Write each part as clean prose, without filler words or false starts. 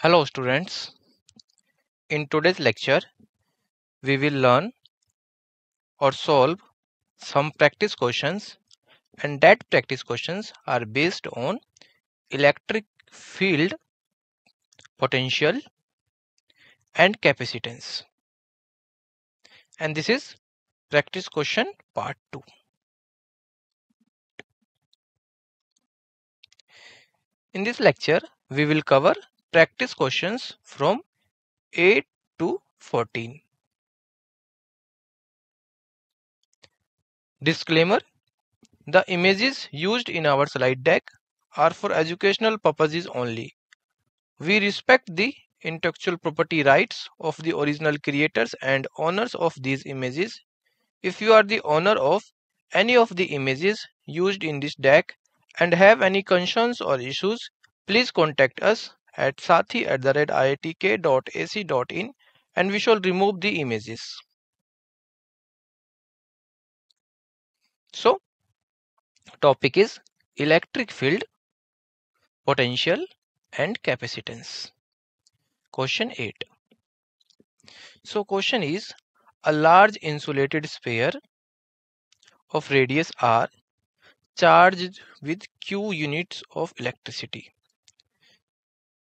Hello students, in today's lecture we will learn or solve some practice questions, and that practice questions are based on electric field, potential and capacitance, and this is practice question part 2. In this lecture we will cover practice questions from 8 to 14. Disclaimer: the images used in our slide deck are for educational purposes only. We respect the intellectual property rights of the original creators and owners of these images. If you are the owner of any of the images used in this deck and have any concerns or issues, please contact us at sathi@iitk.ac.in and we shall remove the images. So, topic is electric field, potential and capacitance. Question 8. So question is, a large insulated sphere of radius r charged with q units of electricity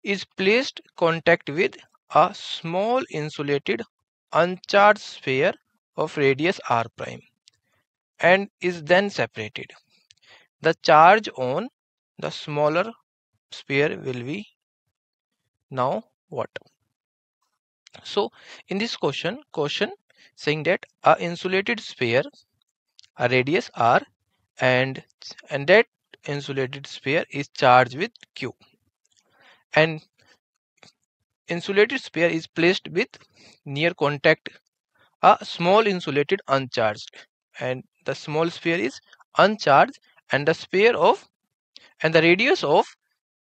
is placed contact with a small insulated uncharged sphere of radius r prime and is then separated. The charge on the smaller sphere will be now what? So in this question saying that a insulated sphere, a radius r, and that insulated sphere is charged with q, and insulated sphere is placed with near contact a small insulated uncharged, and the small sphere is uncharged, and the radius of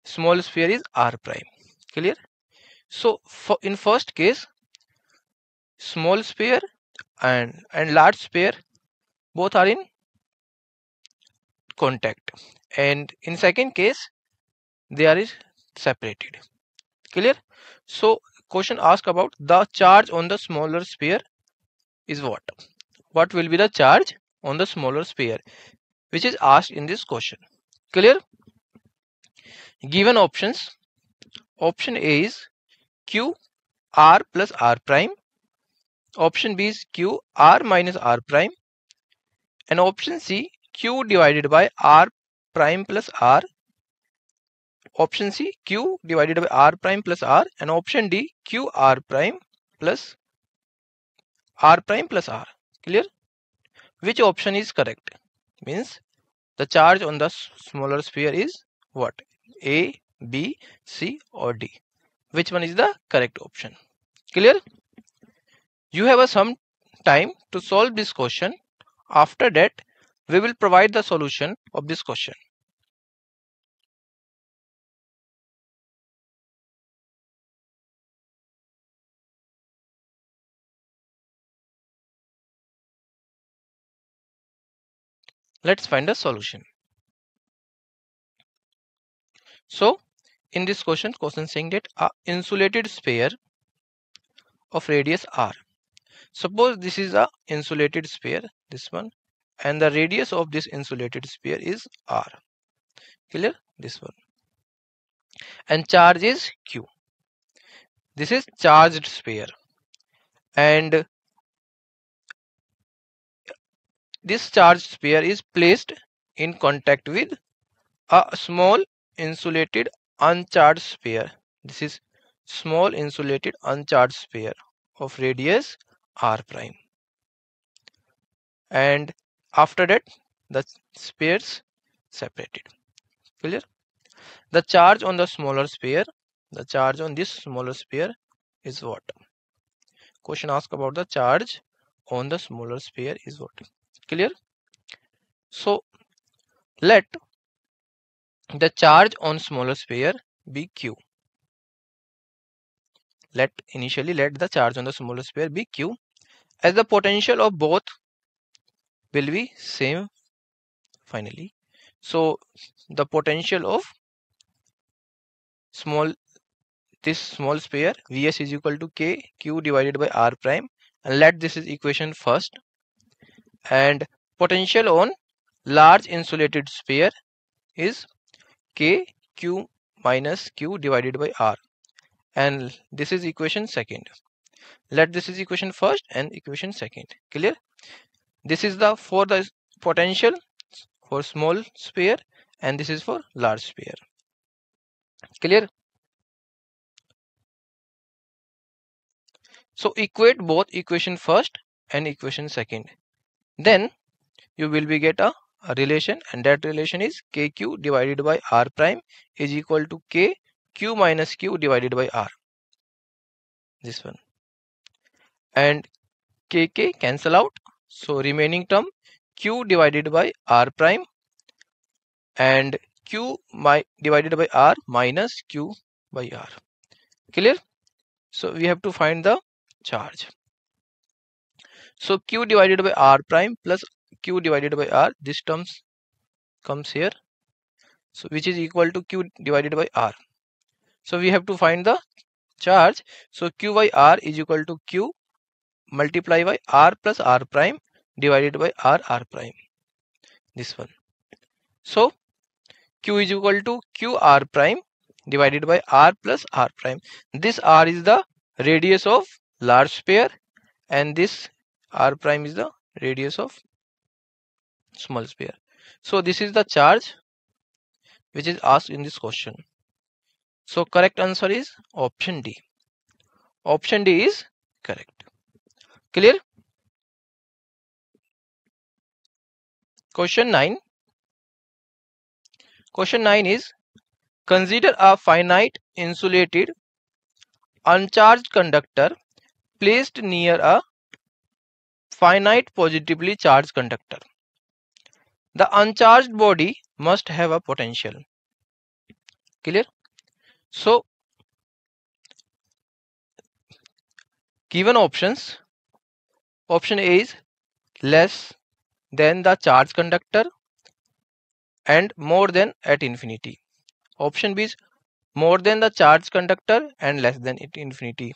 small sphere is r prime. Clear? So in first case, small sphere and large sphere both are in contact, and in second case they are separated. Clear? So question asked about the charge on the smaller sphere is what? What will be the charge on the smaller sphere, which is asked in this question. Clear? Given options, option A is q r plus r prime, option B is q r minus r prime, and option C q divided by r prime plus r, option C q divided by r prime plus r, and option D q r prime plus r prime plus r. Clear? Which option is correct? Means the charge on the smaller sphere is what? A, B, C or D? Which one is the correct option? Clear? You have some time to solve this question. After that, we will provide the solution of this question. Let's find a solution. So, in this question saying that a insulated sphere of radius r. Suppose this is a insulated sphere, this one, and the radius of this insulated sphere is r. Clear? This one. And charge is q. This is charged sphere, and this charged sphere is placed in contact with a small insulated uncharged sphere. This is small insulated uncharged sphere of radius r prime, and after that the spheres separated. Clear? The charge on the smaller sphere, the charge on this smaller sphere is what? Question asked about the charge on the smaller sphere is what? Clear? So let the charge on smaller sphere be q. Let the charge on the smaller sphere be q, as the potential of both will be same finally. So the potential of small this small sphere Vs is equal to k q divided by r prime, and let this is equation first. And potential on large insulated sphere is k q minus q divided by r, and this is equation second. Let this is equation first and equation second. Clear? This is the for the potential for small sphere, and this is for large sphere. Clear? So equate both equation first and equation second. Then you will be get a relation, and that relation is kq divided by r prime is equal to k q minus q divided by r. This one. And kk cancel out. So remaining term q divided by r prime and q divided by r minus q by r. Clear? So we have to find the charge. So q divided by r prime plus q divided by r, this terms comes here. So which is equal to q divided by r. So we have to find the charge. So q by r is equal to q multiply by r plus r prime divided by r prime. This one. So q is equal to q r prime divided by r plus r prime. This r is the radius of large sphere, and this r prime is the radius of small sphere. So this is the charge which is asked in this question. So correct answer is option D. Option D is correct. Clear? Question 9. Question 9 is, consider a finite insulated uncharged conductor placed near a finite positively charged conductor. The uncharged body must have a potential. Clear? So given options, option A is less than the charged conductor and more than at infinity. Option B is more than the charged conductor and less than at infinity.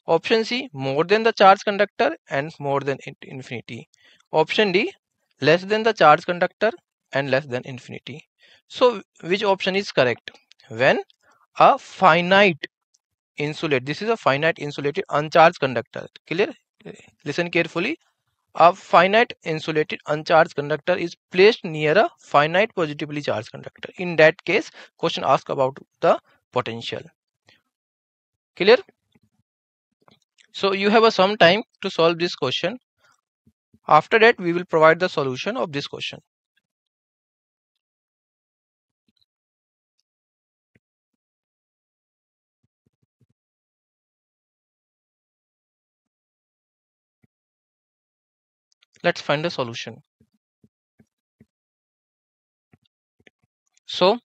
Option C, more than the charged conductor and more than infinity. Option D, less than the charged conductor and less than infinity. So which option is correct? When a finite insulated, this is a finite insulated uncharged conductor. Clear? Listen carefully. A finite insulated uncharged conductor is placed near a finite positively charged conductor. In that case, question asks about the potential. Clear? So you have some time to solve this question. After that, we will provide the solution of this question. Let's find the solution. So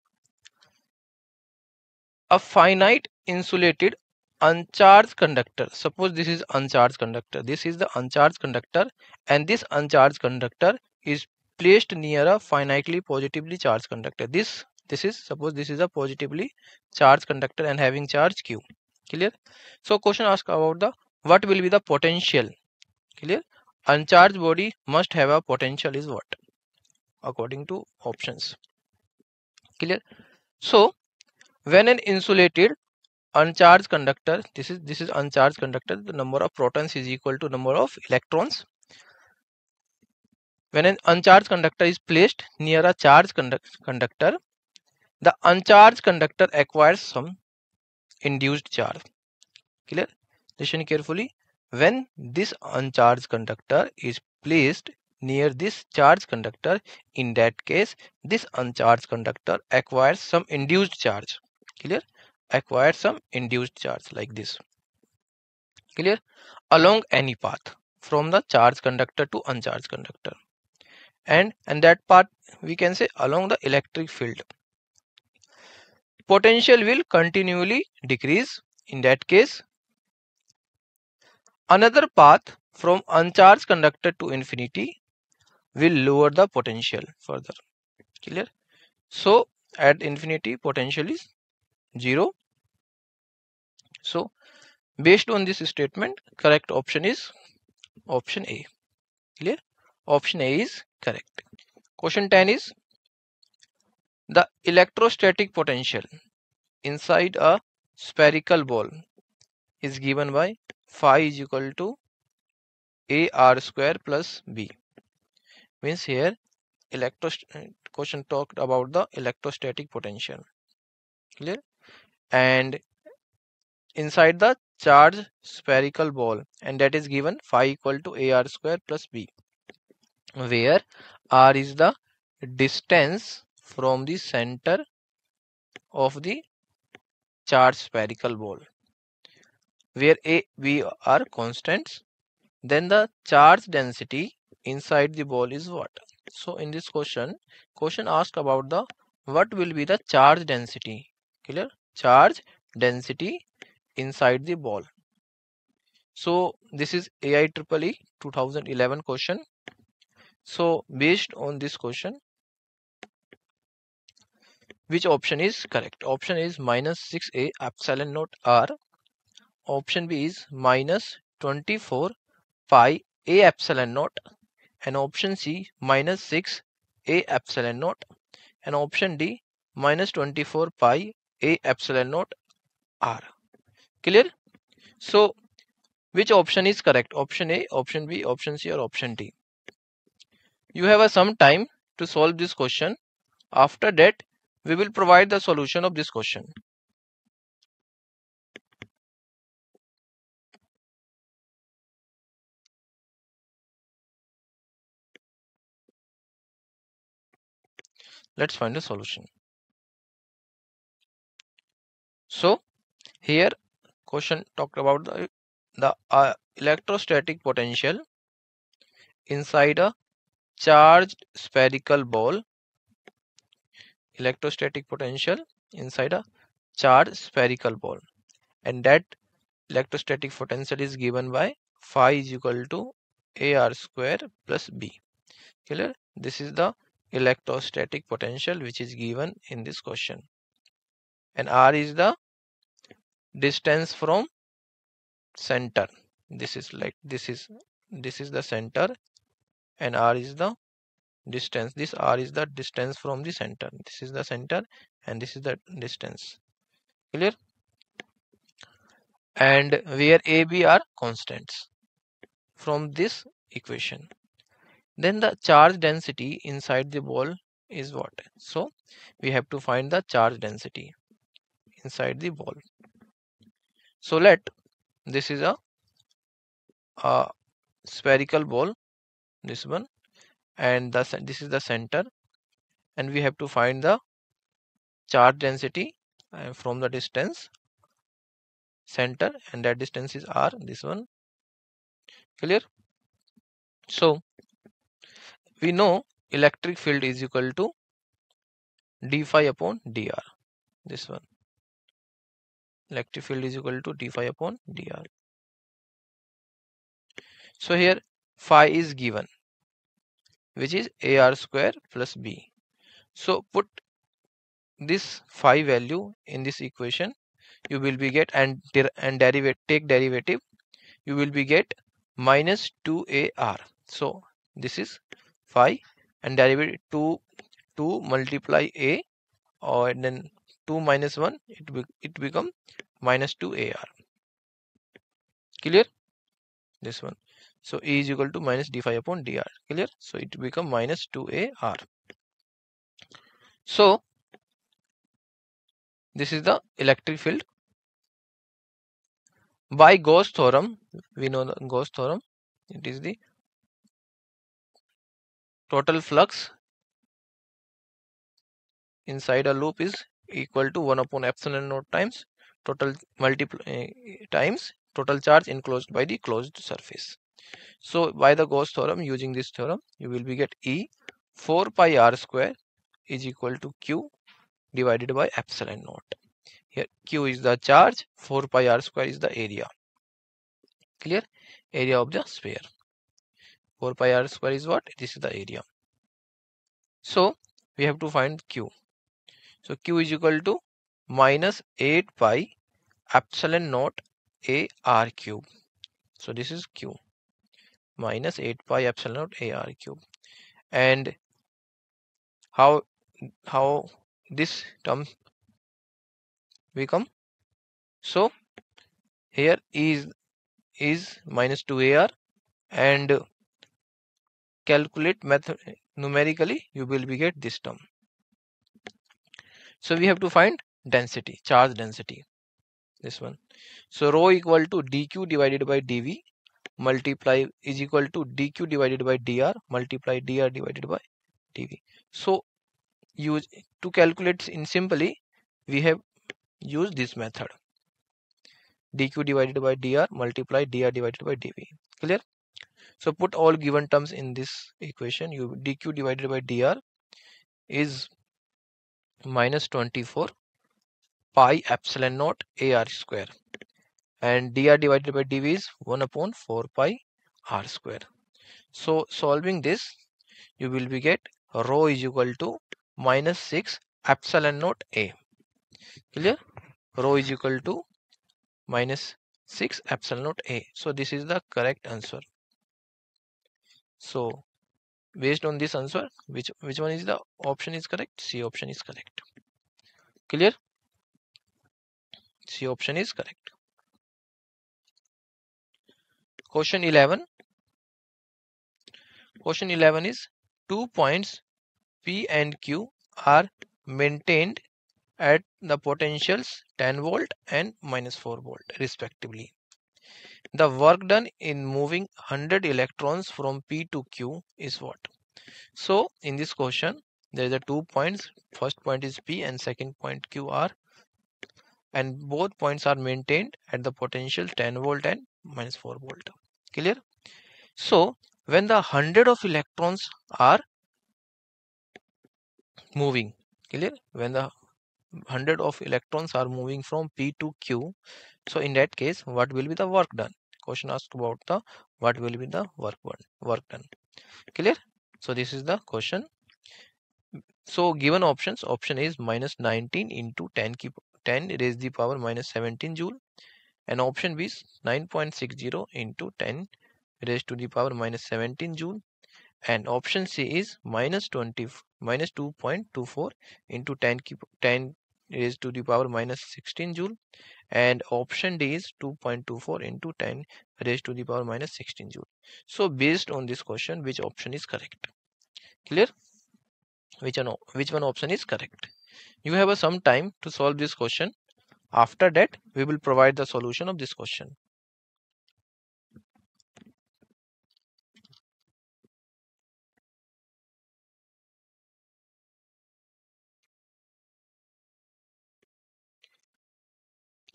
a finite insulated uncharged conductor, suppose this is uncharged conductor, this is the uncharged conductor, and this uncharged conductor is placed near a finitely positively charged conductor. This is, suppose this is a positively charged conductor and having charge q. Clear? So question asks about the what will be the potential. Clear? Uncharged body must have a potential is what according to options. Clear? So when an insulated uncharged conductor, this is uncharged conductor, the number of protons is equal to number of electrons. When an uncharged conductor is placed near a charged conductor, the uncharged conductor acquires some induced charge. Clear? Listen carefully. When this uncharged conductor is placed near this charged conductor, in that case this uncharged conductor acquires some induced charge. Clear? Acquires some induced charge like this. Clear? Along any path from the charged conductor to uncharged conductor, and that path we can say along the electric field. Potential will continually decrease. In that case, another path from uncharged conductor to infinity will lower the potential further. Clear? So at infinity potential is 0, So based on this statement, correct option is option A. Clear? Option A is correct. Question 10 is the electrostatic potential inside a spherical ball is given by phi is equal to a r square plus b. Means here question talked about the electrostatic potential. Clear? And inside the charged spherical ball, and that is given phi equal to a r square plus b, where r is the distance from the center of the charged spherical ball, where a b are constants. Then the charge density inside the ball is what? So in this question asked about the what will be the charge density. Clear? Charge density inside the ball. So this is AIEEE 2011 question. So based on this question, which option is correct? Option is minus 6a epsilon naught r. Option B is minus 24 pi a epsilon naught, and option C minus 6 a epsilon naught, and option D minus 24 pi a epsilon naught r. Clear? So which option is correct? Option A, option B, option C, or option D? You have some time to solve this question. After that, we will provide the solution of this question. Let's find the solution. So here question talked about the electrostatic potential inside a charged spherical ball. Electrostatic potential inside a charged spherical ball, and that electrostatic potential is given by phi is equal to a r square plus b. Clear? This is the electrostatic potential which is given in this question, and r is the distance from center. This is the center, and r is the distance. This r is the distance from the center. This is the center, and this is the distance. Clear? And where a b are constants from this equation. Then the charge density inside the ball is what? So we have to find the charge density inside the ball. So this is a spherical ball, this one, and this is the center, and we have to find the charge density from the distance center, and that distance is r, this one. Clear? So we know electric field is equal to d phi upon dr, this one. Electric field is equal to d phi upon dr. So here phi is given, which is ar square plus b. So put this phi value in this equation, you will be get and take derivative, you will be get minus 2ar. So this is phi, and derivative 2 multiply a, or then 2 minus 1, it become minus 2ar. Clear? This one. So E is equal to minus d phi upon dr. Clear? So it become minus 2ar. So this is the electric field. By Gauss theorem, we know the Gauss theorem. It is the total flux inside a loop is equal to 1 upon epsilon naught times total times total charge enclosed by the closed surface. So by the Gauss theorem, using this theorem, you will be get E 4 pi r square is equal to Q divided by epsilon naught. Here Q is the charge, 4 pi r square is the area. Clear? Area of the sphere. 4 pi r square is what? This is the area. So we have to find Q. So Q is equal to minus 8 pi epsilon naught a r cube. So this is q minus 8 pi epsilon naught a r cube. And how this term become? So here is minus 2ar, and calculate method numerically, you will be get this term. So we have to find density, charge density, this one. So rho equal to dq divided by dv multiply is equal to dq divided by dr multiply dr divided by dv. So use to calculate in simply, we have used this method, dq divided by dr multiply dr divided by dv. Clear? So put all given terms in this equation. You dq divided by dr is minus 24 pi epsilon naught ar square, and dr divided by dv is 1 upon 4 pi r square. So solving this, you will be get rho is equal to minus 6 epsilon naught a. Clear? Rho is equal to minus 6 epsilon naught a. So this is the correct answer. So based on this answer, which one is the option is correct? C option is correct. Clear? C option is correct. Question 11. Question 11 is 2 points P and Q are maintained at the potentials 10 volt and minus 4 volt respectively. The work done in moving 100 electrons from P to Q is what? So in this question, there is a 2 points. First point is P and second point Q are, and both points are maintained at the potential 10 volt and minus 4 volt. Clear? So when the 100 of electrons are moving, clear? When the 100 of electrons are moving from P to Q, so in that case, what will be the work done? Question asked about the what will be the work done. Clear? So this is the question. So given options, option A is minus 19 into 10 raised the power minus 17 joule, and option B is 9.60 into 10 raised to the power minus 17 joule, and option C is minus 2.24 into 10 raised to the power minus 16 joule, and option D is 2.24 into 10 raised to the power minus 16 joule. So based on this question, which option is correct? Clear? Which one option is correct? You have some time to solve this question. After that, we will provide the solution of this question.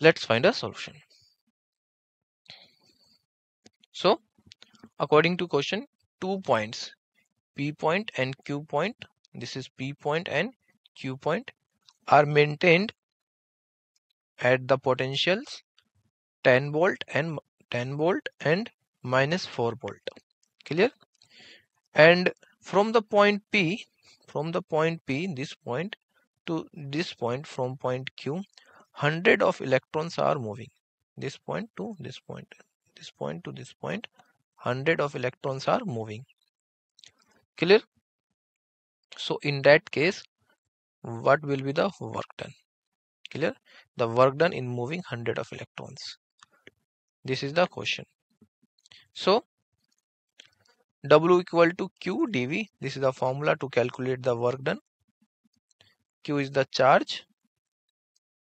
Let's find a solution. So according to question, 2 points P point and Q point, this is P point and Q point, are maintained at the potentials 10 volt and minus 4 volt. Clear? And from the point P, this point to this point, from point Q, 100 of electrons are moving. This point to this point, this point to this point, 100 of electrons are moving. Clear? So in that case, what will be the work done? Clear? The work done in moving 100 of electrons. This is the question. So W equal to Q dV. This is the formula to calculate the work done. Q is the charge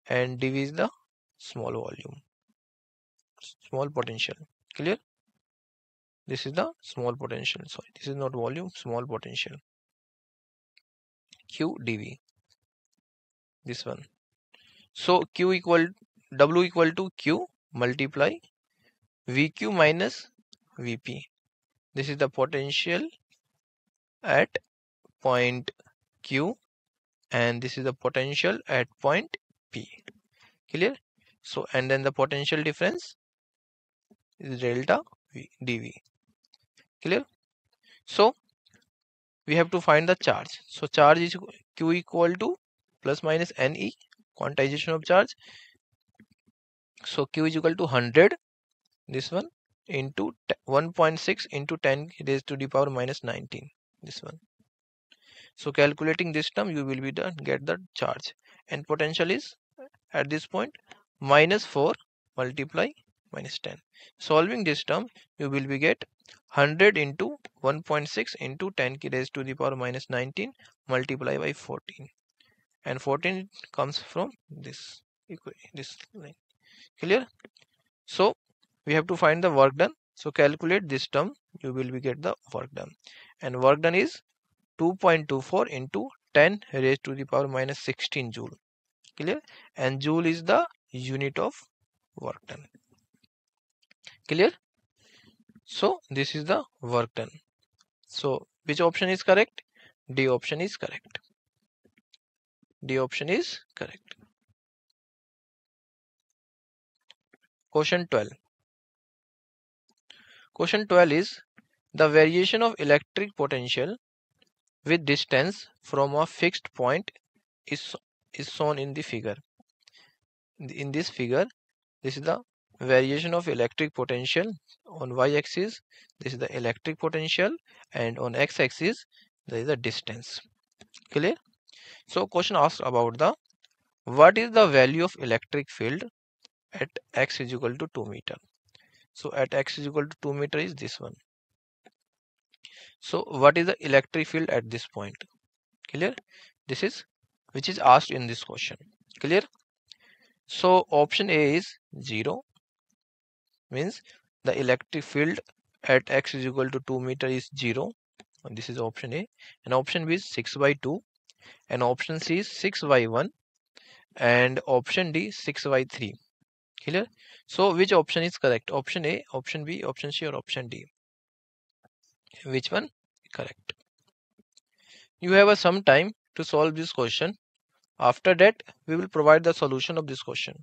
and dV is the small volume, small potential. Clear? This is the small potential. Sorry, this is not volume, small potential. Q dV. This one. So W equal to Q multiply VQ minus VP. This is the potential at point Q, and this is the potential at point P. Clear? So and then the potential difference is delta V dV. Clear? So we have to find the charge. So charge is Q equal to plus minus NE, quantization of charge, So Q is equal to 100, this one, into 1.6 into 10 raised to the power minus 19, this one. So calculating this term, you will be get the charge, and potential is at this point minus 4 multiply minus 10. Solving this term, you will be get 100 into 1.6 into 10 raised to the power minus 19 multiply by 14, and 14 comes from this line. Clear? So we have to find the work done. So calculate this term, you will be get the work done, and work done is 2.24 into 10 raised to the power minus 16 joule. Clear? And joule is the unit of work done. Clear? So this is the work done. So which option is correct? D option is correct. D option is correct. Question 12. Question 12 is the variation of electric potential with distance from a fixed point is shown in the figure. In this figure, this is the variation of electric potential on y-axis. This is the electric potential, and on x-axis there is the distance. Clear? So question asks about the what is the value of electric field at x is equal to 2 meter. So at x is equal to 2 meter is this one. So what is the electric field at this point? Clear? This is which is asked in this question. Clear? So option A is 0, means the electric field at x is equal to 2 meter is 0, and this is option A. And option B is 6 by 2, and option C is 6 by 1, and option D 6 by 3. Clear? So which option is correct? Option A, option B, option C, or option D? Which one correct? You have some time to solve this question. After that, we will provide the solution of this question.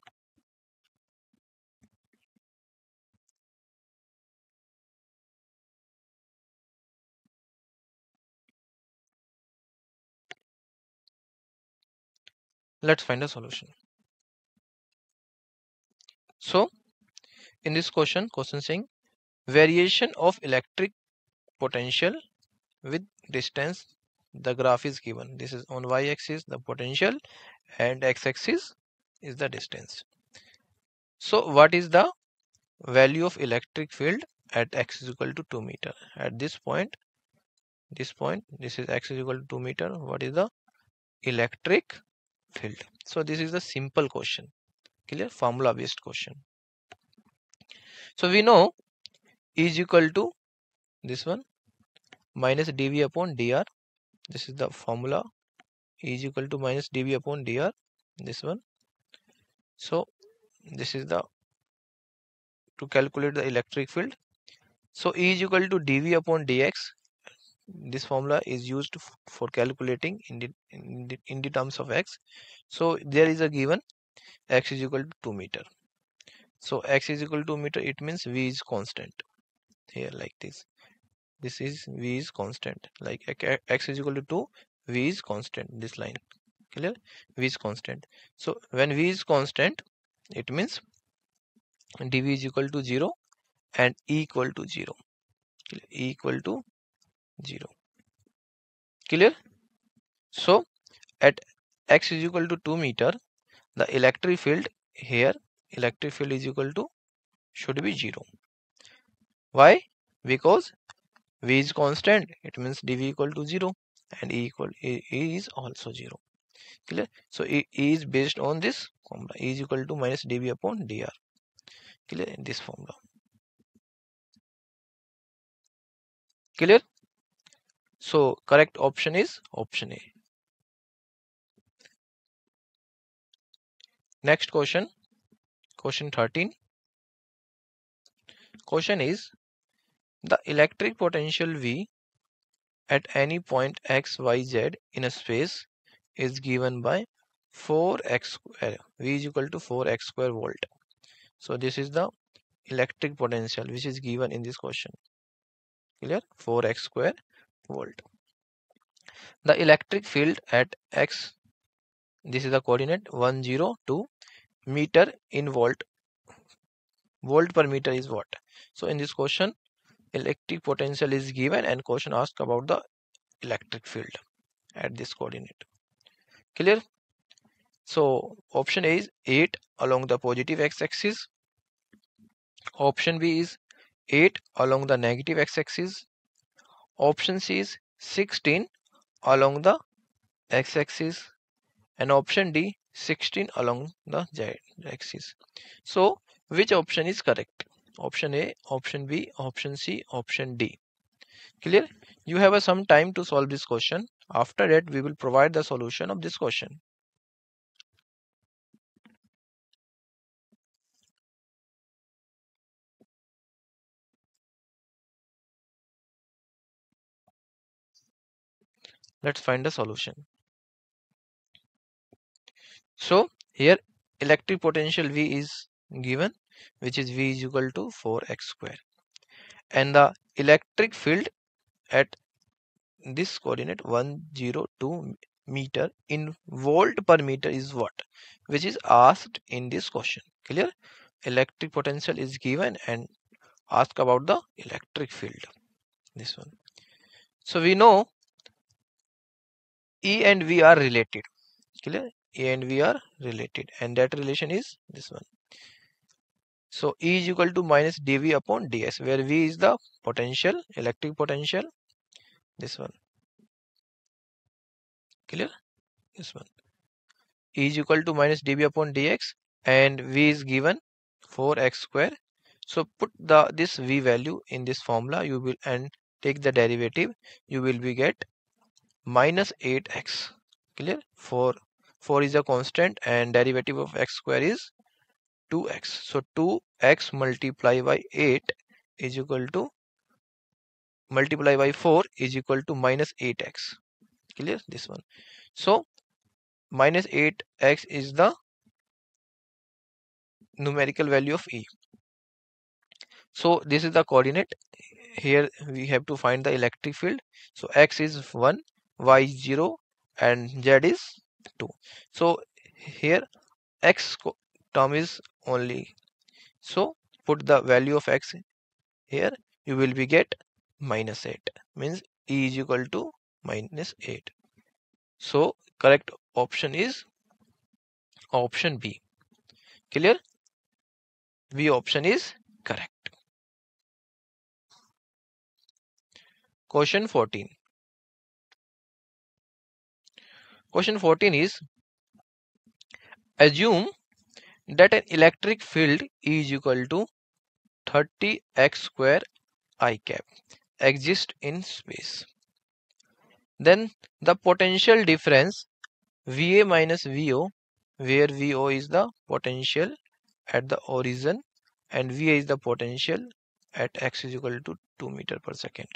Let's find a solution. So in this question saying variation of electric potential with distance, the graph is given. This is on y-axis the potential, and x-axis is the distance. So what is the value of electric field at x is equal to 2 meter? At this point, this is x is equal to 2 meter. What is the electric field? So this is the simple question. Clear? Formula based question. So we know E is equal to this one minus dV upon dr. This is the formula. E is equal to minus dV upon dr, this one. So this is the to calculate the electric field. So E is equal to dV upon dx. This formula is used for calculating in the terms of x. So there is a given x is equal to 2 meter. So x is equal to 2 meter, it means V is constant here, like this. This is V is constant, like x is equal to 2, V is constant, this line. Clear? V is constant. So when V is constant, it means dV is equal to 0 and E equal to 0. Clear? E equal to 0. Clear? So at x is equal to 2 meter, the electric field here, electric field is equal to, should be 0. Why? Because V is constant, it means dV equal to 0, and E is also 0. Clear? So E is based on this formula. E is equal to minus dV upon dr. Clear? In this formula. Clear? So correct option is option A. Next question, question 13. Question is the electric potential V at any point x, y, z in a space is given by 4x square. V is equal to 4x square volt. So this is the electric potential which is given in this question. Clear? 4x square volt. The electric field at x, this is the coordinate 102 meter in volt volt per meter is what? So in this question, electric potential is given and question asked about the electric field at this coordinate. Clear? So option A is 8 along the positive x-axis. Option B is 8 along the negative x-axis. Option C is 16 along the x-axis. And option D 16 along the z-axis. So which option is correct? Option A, option B, option C, option D. Clear? You have some time to solve this question. After that, we will provide the solution of this question. Let's find the solution. So here electric potential V is given, which is V is equal to 4x square. And the electric field at this coordinate 102 meter in volt per meter is what? Which is asked in this question. Clear? Electric potential is given and ask about the electric field. This one. So we know E and V are related. Clear? E and V are related, and that relation is this one. So E is equal to minus dV upon ds, where V is the potential, electric potential. This one. Clear? This one. E is equal to minus dV upon dx, and V is given 4x square. So put this V value in this formula, you will, and take the derivative, you will be get minus 8x. Clear? 4 is a constant and derivative of x square is 2x. So 2x multiplied by 8 is equal to multiply by 4 is equal to minus 8x. Clear? This one. So minus 8x is the numerical value of E. So this is the coordinate. Here we have to find the electric field. So x is 1, y is 0 and z is 2. So here x term is only. So put the value of x here, you will be get minus 8, means E is equal to minus 8. So correct option is option B. Clear? B option is correct. Question 14. Question 14 is, assume that an electric field is equal to 30x square I cap exists in space. Then the potential difference VA minus VO, where VO is the potential at the origin and VA is the potential at x is equal to 2 meter per second.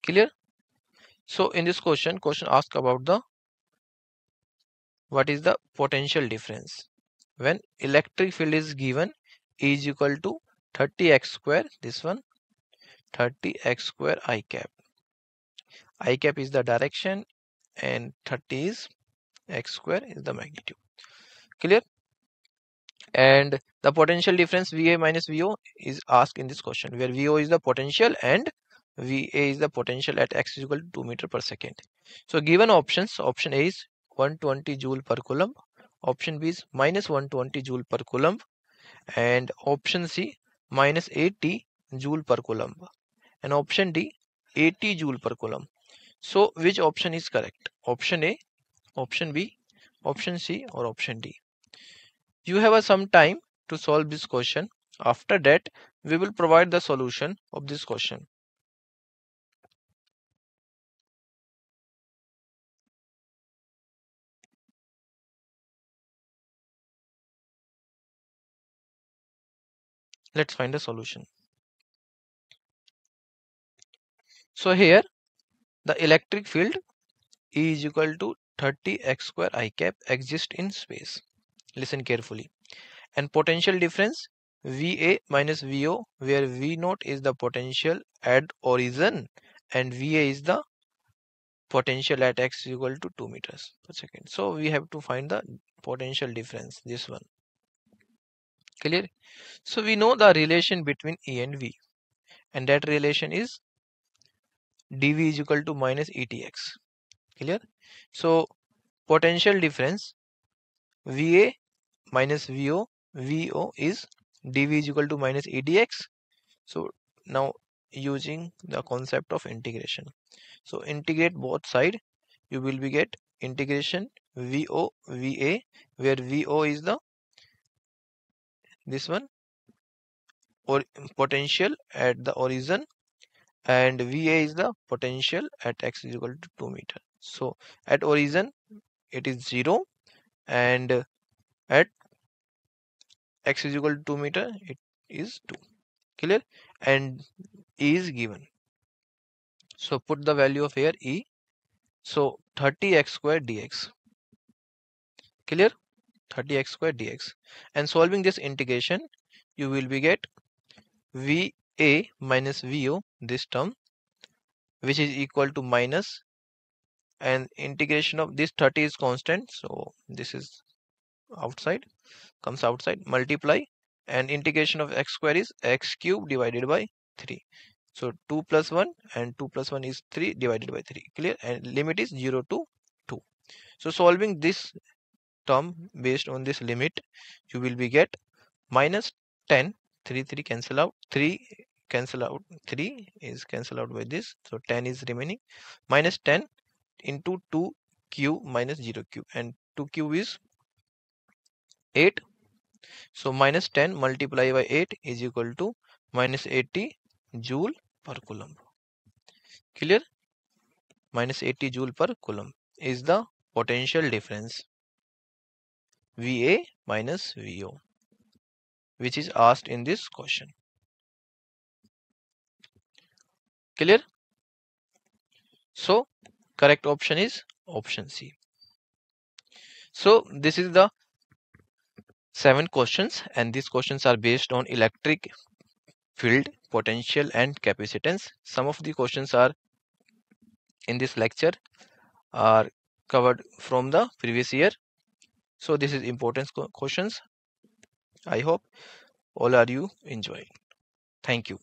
Clear? So in this question asks about the what is the potential difference when electric field is given E is equal to 30x square, this one 30x square I cap. I cap is the direction and 30 is x square is the magnitude. Clear? And the potential difference VA minus VO is asked in this question, where VO is the potential and VA is the potential at x is equal to 2 meter per second. So given options, option A is 120 joule per coulomb, option B is minus 120 joule per coulomb, and option C minus 80 joule per coulomb, and option D 80 joule per coulomb. So which option is correct? Option A, option B, option C, or option D? You have some time to solve this question. After that, we will provide the solution of this question. Let's find the solution. So here the electric field E is equal to 30x square I cap exists in space. Listen carefully. And potential difference VA minus VO, where V naught is the potential at origin and VA is the potential at x is equal to 2 meters per second. So we have to find the potential difference, this one. Clear? So we know the relation between E and V, and that relation is dV is equal to minus ETX. Clear? So potential difference VA minus VO is dV is equal to minus EDX. So now using the concept of integration, so integrate both side, you will be get integration VO VA, where VO is the this one or potential at the origin, and VA is the potential at x is equal to 2 meter. So at origin it is 0, and at x is equal to 2 meter it is 2. Clear? And E is given. So put the value of here E. So 30x square dx. Clear? 30x square dx. And solving this integration, you will be get VA minus VO, this term, which is equal to minus, and integration of this 30 is constant, so this is outside, comes outside, multiply, and integration of x square is x cube divided by 3. So 2 plus 1 and 2 plus 1 is 3 divided by 3. Clear? And limit is 0 to 2. So solving this term based on this limit, you will be get minus 10, 3 cancel out, 3 cancel out, 3 is cancel out by this, so 10 is remaining, minus 10 into 2q minus 0q, and 2q is 8. So minus 10 multiplied by 8 is equal to minus 80 joule per coulomb. Clear? Minus 80 joule per coulomb is the potential difference VA minus VO, which is asked in this question. Clear? So correct option is option C. So this is the 7 questions, and these questions are based on electric field, potential and capacitance. Some of the questions are in this lecture are covered from the previous year. So this is important questions. I hope all are you enjoying. Thank you.